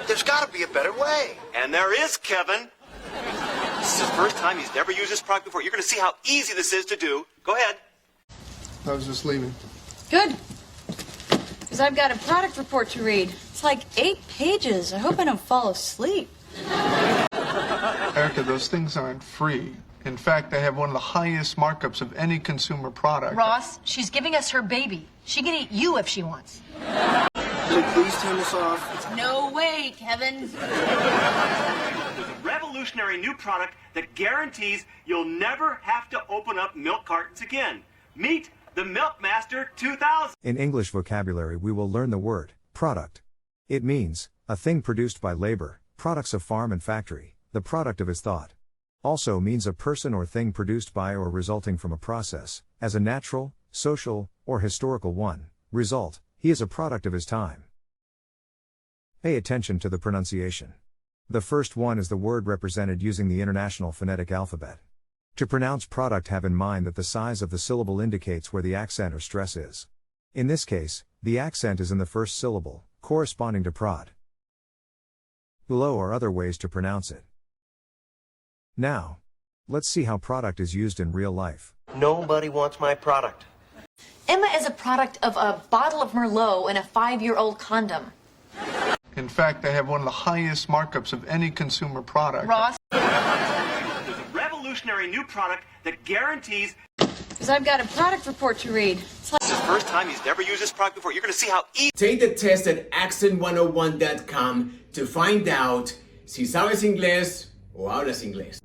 There's got to be a better way. And there is, Kevin. This is his first time. He's never used this product before. You're going to see how easy this is to do. Go ahead. I was just leaving. Good. Because I've got a product report to read. It's like 8 pages. I hope I don't fall asleep. Erica, those things aren't free. In fact, they have one of the highest markups of any consumer product. Ross, she's giving us her baby. She can eat you if she wants. Can you please turn this off? No way, Kevin. There's a revolutionary new product that guarantees you'll never have to open up milk cartons again. Meet the Milkmaster 2000. In English vocabulary, we will learn the word product. It means a thing produced by labor, products of farm and factory, the product of his thought. Also means a person or thing produced by or resulting from a process, as a natural, social, or historical one. Result, he is a product of his time. Pay attention to the pronunciation. The first one is the word represented using the International Phonetic Alphabet. To pronounce product, have in mind that the size of the syllable indicates where the accent or stress is. In this case, the accent is in the first syllable, corresponding to prod. Below are other ways to pronounce it. Now, let's see how product is used in real life. Nobody wants my product. Emma is a product of a bottle of Merlot and a 5-year-old condom. In fact, they have one of the highest markups of any consumer product. Ross. There's a revolutionary new product that guarantees. Because I've got a product report to read. It's like This is his first time. He's never used this product before. You're going to see how easy. Take the test at accent101.com to find out si sabes inglés o hablas inglés.